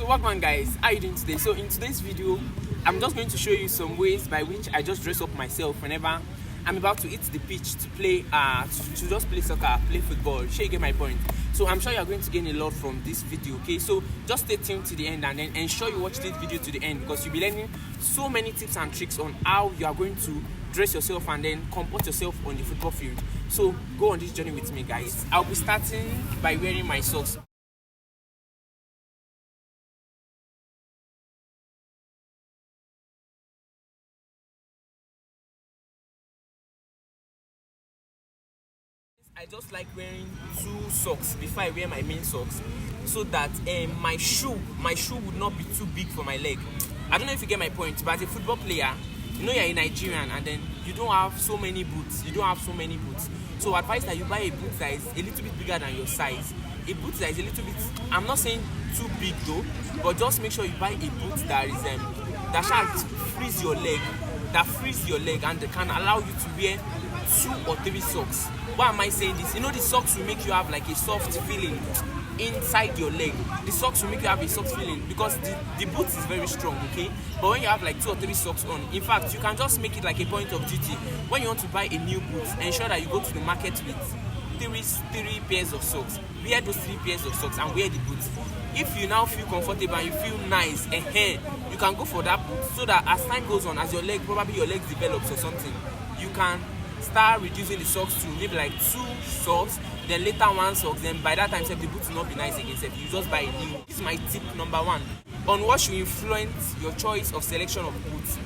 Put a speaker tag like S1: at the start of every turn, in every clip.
S1: Welcome guys, how are you doing today? So in today's video, I'm just going to show you some ways by which I just dress up myself whenever I'm about to hit the pitch to play to just play soccer, play football. Sure, you get my point. So I'm sure you're going to gain a lot from this video, okay? So just stay tuned to the end and then ensure you watch this video to the end, because you'll be learning so many tips and tricks on how you are going to dress yourself and then comport yourself on the football field. So go on this journey with me, guys. I'll be starting by wearing my socks. I just like wearing two socks before I wear my main socks, so that my shoe would not be too big for my leg. I don't know if you get my point, but as a football player, you know you're a Nigerian and then you don't have so many boots. So advice that you buy a boot that is a little bit bigger than your size. A boot that is a little bit, I'm not saying too big though, but just make sure you buy a boot that is that shall freeze your leg, and can allow you to wear 2 or 3 socks. Why am I saying this? You know, the socks will make you have like a soft feeling inside your leg. The socks will make you have a soft feeling because the boot is very strong, okay? But when you have like 2 or 3 socks on, in fact, you can just make it like a point of duty. When you want to buy a new boot, ensure that you go to the market with 3 pairs of socks. Wear those 3 pairs of socks and wear the boots. If you now feel comfortable and you feel nice, you can go for that boot, so that as time goes on, as your legs develops or something, you can start reducing the socks to maybe like 2 socks, then later 1 sock. Then by that time, the boot will not be nice again. You just buy a new. This is my tip number 1 on what should influence your choice of selection of boots.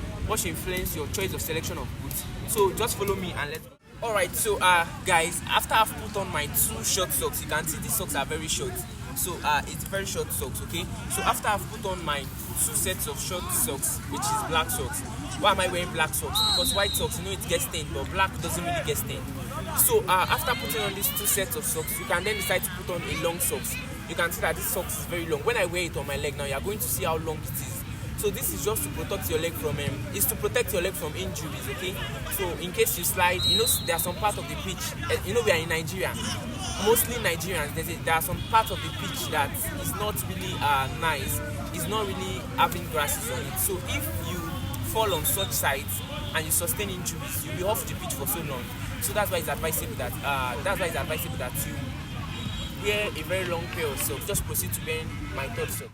S1: So just follow me and let's go. Alright, so guys, after I've put on my 2 short socks, you can see these socks are very short. So it's very short socks, okay? So after I've put on my 2 sets of short socks, which is black socks. Why am I wearing black socks? Because white socks, you know, it gets stained, but black doesn't really get stained. So after putting on these 2 sets of socks, you can then decide to put on a long socks. You can see that this socks is very long. When I wear it on my leg now, you're going to see how long it is. So this is just to protect your leg from injuries, okay? So in case you slide, you know, there are some parts of the pitch. You know, we are in Nigeria. Mostly Nigerians, there are some parts of the pitch that is not really nice. It's not really having grasses on it. So if you fall on such sites and you sustain injuries, you'll be off the pitch for so long. So that's why it's advisable that you wear a very long pair of socks. Just proceed to wearing my 3rd sock.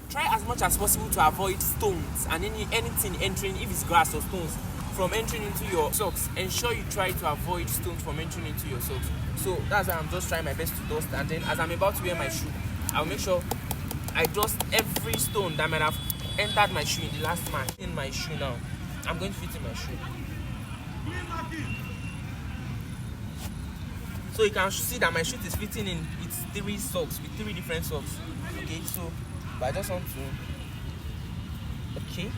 S1: Try as much as possible to avoid stones and anything entering, if it's grass or stones, from entering into your socks. Ensure you try to avoid stones from entering into your socks. So that's why I'm just trying my best to dust, and then as I'm about to wear my shoe, I'll make sure I dust every stone that might have entered my shoe in the last match. In my shoe now, I'm going to fit in my shoe. So you can see that my shoe is fitting in with 3 socks, with 3 different socks. Okay, so but I just want to, okay,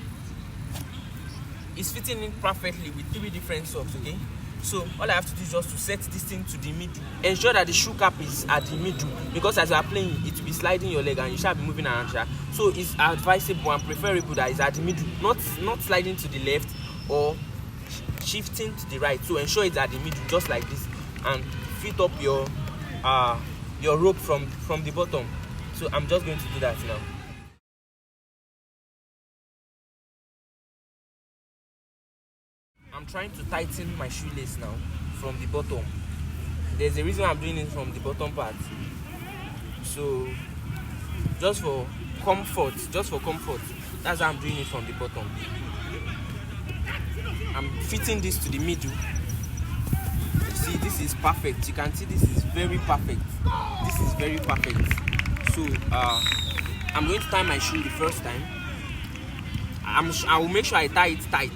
S1: it's fitting in perfectly with 3 different socks, okay? So all I have to do is just to set this thing to the middle. Ensure that the shoe cap is at the middle, because as you are playing, it will be sliding your leg and you shall be moving around. So it's advisable and preferable that it's at the middle, not sliding to the left or shifting to the right. So ensure it's at the middle, just like this, and fit up your rope from the bottom. So I'm just going to do that now. I'm trying to tighten my shoelace now from the bottom. There's a reason I'm doing it from the bottom part. So just for comfort, that's how I'm doing it from the bottom. I'm fitting this to the middle. See, this is perfect. You can see this is very perfect. So I'm going to tie my shoe the first time. I will make sure I tie it tight,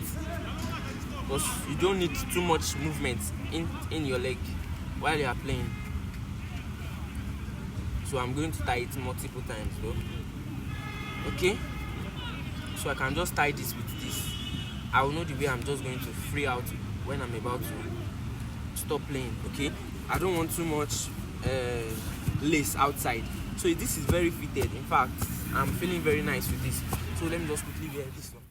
S1: because you don't need too much movement in your leg while you are playing. So I'm going to tie it multiple times though. Okay, so I can just tie this with this. I will know the way I'm just going to free out when I'm about to stop playing. Okay, I don't want too much lace outside. So this is very fitted. In fact, I'm feeling very nice with this. So let me just quickly wear this one.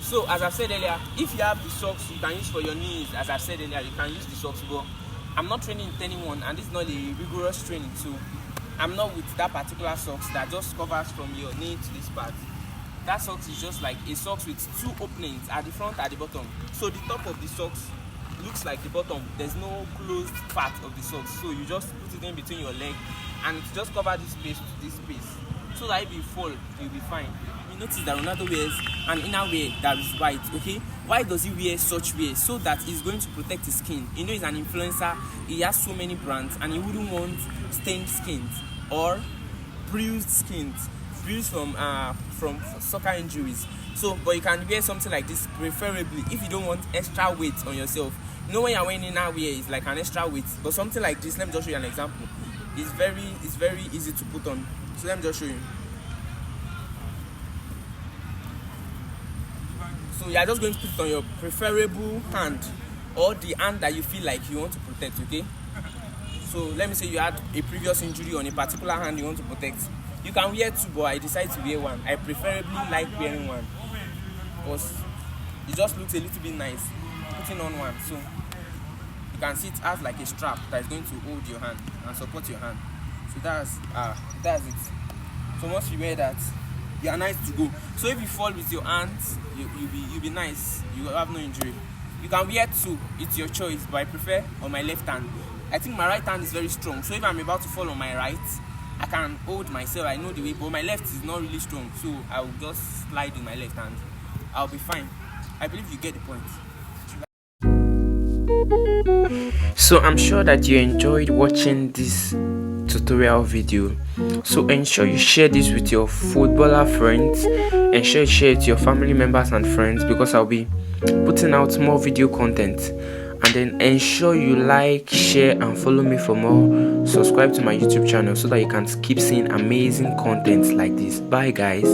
S1: So as I said earlier, if you have the socks you can use for your knees, as I said earlier, you can use the socks. But I'm not training with anyone, and this is not a rigorous training, so I'm not with that particular socks that just covers from your knee to this part. That socks is just like a socks with two openings at the front, at the bottom. So the top of the socks looks like the bottom. There's no closed part of the socks, so you just put it in between your leg and it just cover this space to this space, so that if you fall you'll be fine. You notice that Ronaldo wears an inner wear that is white. Okay, why does he wear such wear? So that he's going to protect his skin. You know, he's an influencer, he has so many brands, and he wouldn't want stained skins or bruised skins, bruised from soccer injuries. So but you can wear something like this preferably if you don't want extra weight on yourself. You know, when you're wearing inner wear, it's like an extra weight, but something like this, let me just show you an example. It's very easy to put on. So let me just show you. So you are just going to put it on your preferable hand, or the hand that you feel like you want to protect. Okay, so let me say you had a previous injury on a particular hand you want to protect. You can wear two, but I decided to wear one. I preferably like wearing one because it just looks a little bit nice putting on one. So you can see it has like a strap that is going to hold your hand and support your hand. So that's it. So once you wear that, you are nice to go. So if you fall with your hands, you'll be nice. You will have no injury. You can wear two, it's your choice, but I prefer on my left hand. I think my right hand is very strong, so if I'm about to fall on my right, I can hold myself, I know the way, but my left is not really strong, so I will just slide in my left hand. I'll be fine. I believe you get the point.
S2: So I'm sure that you enjoyed watching this tutorial video. So ensure you share this with your footballer friends, ensure you share it to your family members and friends, because I'll be putting out more video content. And then ensure you like, share and follow me for more. Subscribe to my YouTube channel so that you can keep seeing amazing content like this. Bye guys.